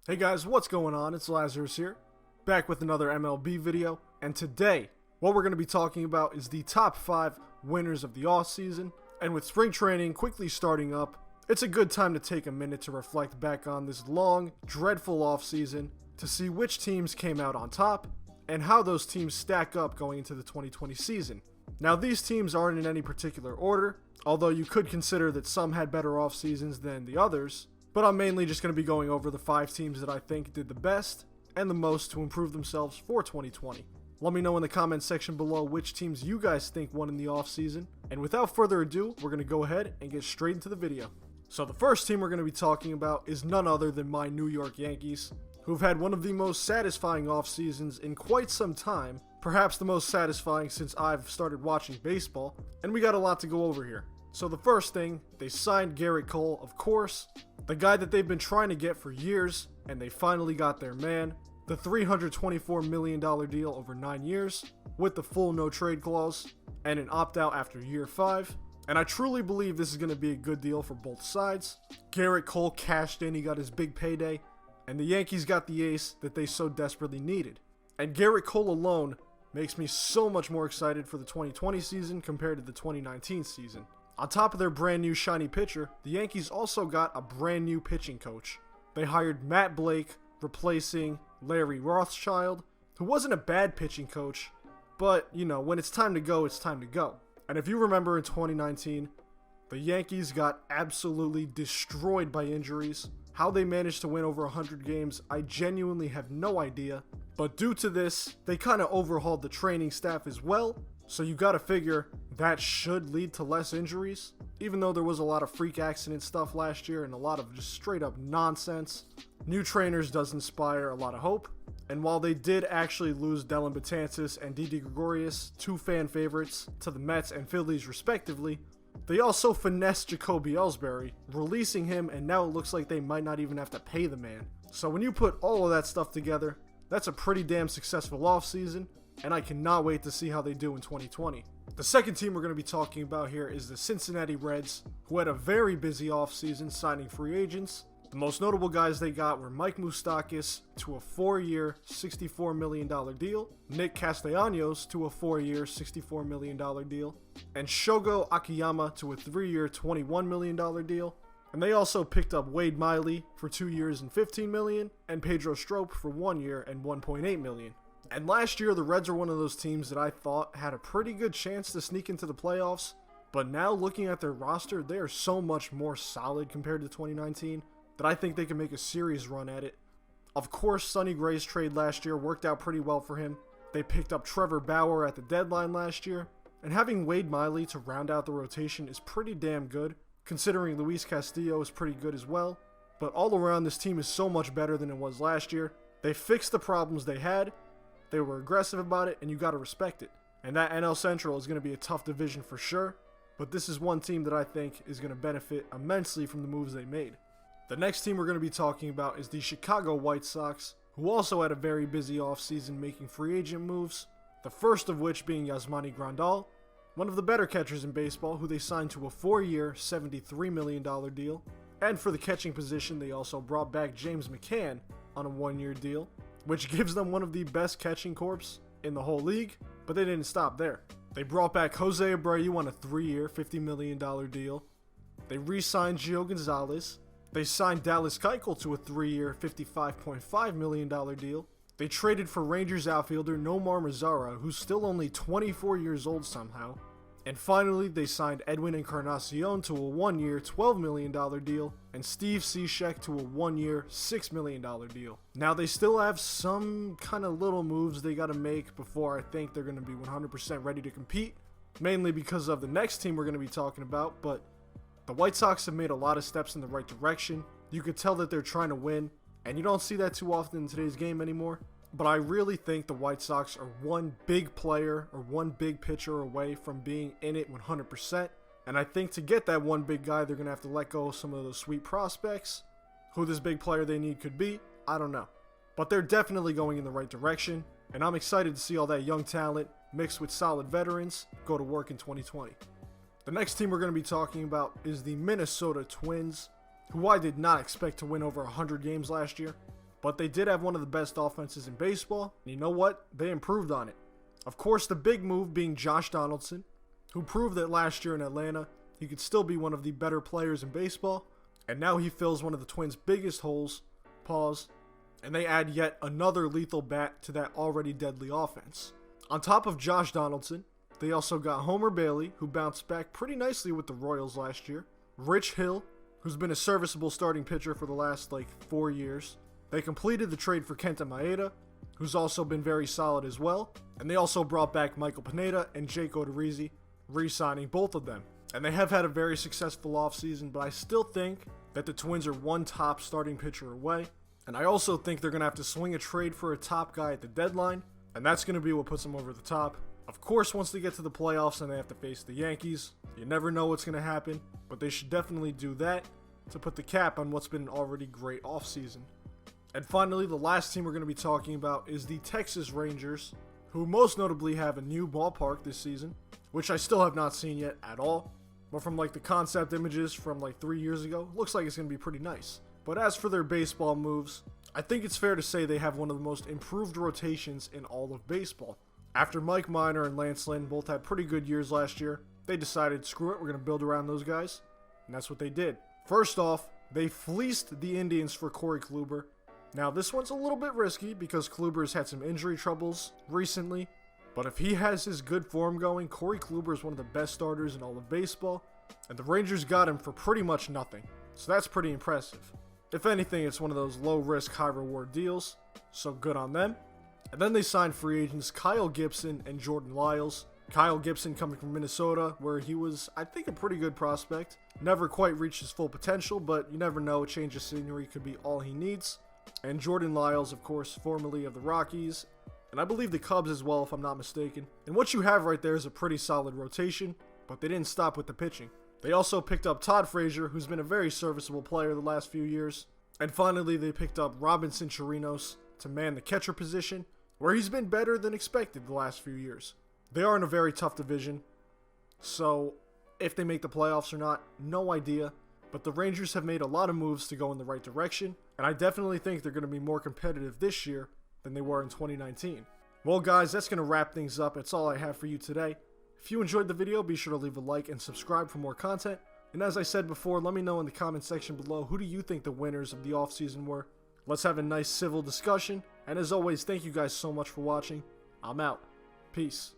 Hey guys, what's going on? It's Lazarus here, back with another MLB video, and today, what we're going to be talking about is the top 5 winners of the offseason, and with spring training quickly starting up, it's a good time to take a minute to reflect back on this long, dreadful offseason to see which teams came out on top, and how those teams stack up going into the 2020 season. Now these teams aren't in any particular order, although you could consider that some had better off seasons than the others, but I'm mainly just going to be going over the 5 teams that I think did the best and the most to improve themselves for 2020. Let me know in the comments section below which teams you guys think won in the offseason, and without further ado, we're going to go ahead and get straight into the video. So the first team we're going to be talking about is none other than my New York Yankees, who've had one of the most satisfying off seasons in quite some time, perhaps the most satisfying since I've started watching baseball, and we got a lot to go over here. So the first thing, they signed Gerrit Cole, of course, the guy that they've been trying to get for years, and they finally got their man, the $324 million deal over 9 years, with the full no-trade clause, and an opt-out after year 5, and I truly believe this is going to be a good deal for both sides. Gerrit Cole cashed in, he got his big payday, and the Yankees got the ace that they so desperately needed. And Gerrit Cole alone makes me so much more excited for the 2020 season compared to the 2019 season. On top of their brand new shiny pitcher, the Yankees also got a brand new pitching coach. They hired Matt Blake, replacing Larry Rothschild, who wasn't a bad pitching coach, but, you know, when it's time to go, it's time to go. And if you remember in 2019, the Yankees got absolutely destroyed by injuries. How they managed to win over 100 games, I genuinely have no idea. But due to this, they kind of overhauled the training staff as well, so you gotta figure that should lead to less injuries. Even though there was a lot of freak accident stuff last year and a lot of just straight up nonsense, new trainers does inspire a lot of hope. And while they did actually lose Dellin Betances and Didi Gregorius, 2 fan favorites, to the Mets and Phillies respectively, they also finessed Jacoby Ellsbury, releasing him, and now it looks like they might not even have to pay the man. So when you put all of that stuff together, that's a pretty damn successful offseason, and I cannot wait to see how they do in 2020. The second team we're going to be talking about here is the Cincinnati Reds, who had a very busy offseason signing free agents. The most notable guys they got were Mike Moustakas to a 4-year, $64 million deal, Nick Castellanos to a 4-year, $64 million deal, and Shogo Akiyama to a 3-year, $21 million deal. And they also picked up Wade Miley for 2 years and $15 million, and Pedro Strop for 1 year and $1.8 million. And last year, the Reds are one of those teams that I thought had a pretty good chance to sneak into the playoffs, but now looking at their roster, they are so much more solid compared to 2019 that I think they can make a serious run at it. Of course, Sonny Gray's trade last year worked out pretty well for him. They picked up Trevor Bauer at the deadline last year, and having Wade Miley to round out the rotation is pretty damn good, considering Luis Castillo is pretty good as well. But all around, this team is so much better than it was last year. They fixed the problems they had, they were aggressive about it, and you gotta respect it. And that NL Central is going to be a tough division for sure, but this is one team that I think is going to benefit immensely from the moves they made. The next team we're going to be talking about is the Chicago White Sox, who also had a very busy offseason making free agent moves, the first of which being Yasmani Grandal, one of the better catchers in baseball, who they signed to a 4-year, $73 million deal. And for the catching position, they also brought back James McCann on a 1-year deal, which gives them one of the best catching corps in the whole league, but they didn't stop there. They brought back Jose Abreu on a 3-year, $50 million deal. They re-signed Gio Gonzalez. They signed Dallas Keuchel to a 3-year, $55.5 million deal. They traded for Rangers outfielder Nomar Mazara, who's still only 24 years old somehow. And finally, they signed Edwin Encarnacion to a 1-year, $12 million deal, and Steve Cishek to a 1-year, $6 million deal. Now, they still have some kind of little moves they got to make before I think they're going to be 100% ready to compete, mainly because of the next team we're going to be talking about, but the White Sox have made a lot of steps in the right direction. You could tell that they're trying to win, and you don't see that too often in today's game anymore. But I really think the White Sox are one big player or one big pitcher away from being in it 100%. And I think to get that one big guy, they're going to have to let go of some of those sweet prospects. Who this big player they need could be, I don't know. But they're definitely going in the right direction. And I'm excited to see all that young talent mixed with solid veterans go to work in 2020. The next team we're going to be talking about is the Minnesota Twins, who I did not expect to win over 100 games last year. but they did have one of the best offenses in baseball, and you know what? They improved on it. Of course, the big move being Josh Donaldson, who proved that last year in Atlanta he could still be one of the better players in baseball, and now he fills one of the Twins' biggest holes, and they add yet another lethal bat to that already deadly offense. On top of Josh Donaldson, they also got Homer Bailey, who bounced back pretty nicely with the Royals last year, Rich Hill, who's been a serviceable starting pitcher for the last 4 years. They completed the trade for Kenta Maeda, who's also been very solid as well, and they also brought back Michael Pineda and Jake Odorizzi, re-signing both of them. And they have had a very successful offseason, but I still think that the Twins are one top starting pitcher away, and I also think they're going to have to swing a trade for a top guy at the deadline, and that's going to be what puts them over the top. Of course, once they get to the playoffs and they have to face the Yankees, you never know what's going to happen, but they should definitely do that to put the cap on what's been an already great offseason. And finally, the last team we're going to be talking about is the Texas Rangers, who most notably have a new ballpark this season, which I still have not seen yet at all. But from the concept images from 3 years ago, looks like it's going to be pretty nice. But as for their baseball moves, I think it's fair to say they have one of the most improved rotations in all of baseball. After Mike Minor and Lance Lynn both had pretty good years last year, they decided, screw it, we're going to build around those guys. And that's what they did. First off, they fleeced the Indians for Corey Kluber. Now, this one's a little bit risky because Kluber's had some injury troubles recently. But if he has his good form going, Corey Kluber is one of the best starters in all of baseball. And the Rangers got him for pretty much nothing. So that's pretty impressive. If anything, it's one of those low-risk, high-reward deals. So good on them. And then they signed free agents Kyle Gibson and Jordan Lyles. Kyle Gibson coming from Minnesota, where he was, I think, a pretty good prospect. Never quite reached his full potential, but you never know, a change of scenery could be all he needs. And Jordan Lyles, of course, formerly of the Rockies, and I believe the Cubs as well, if I'm not mistaken. And what you have right there is a pretty solid rotation, but they didn't stop with the pitching. They also picked up Todd Frazier, who's been a very serviceable player the last few years. And finally, they picked up Robinson Chirinos to man the catcher position, where he's been better than expected the last few years. They are in a very tough division, so if they make the playoffs or not, no idea. But the Rangers have made a lot of moves to go in the right direction, and I definitely think they're going to be more competitive this year than they were in 2019. Well guys, that's going to wrap things up. That's all I have for you today. If you enjoyed the video, be sure to leave a like and subscribe for more content. And as I said before, let me know in the comment section below, who do you think the winners of the offseason were? Let's have a nice civil discussion. And as always, thank you guys so much for watching. I'm out. Peace.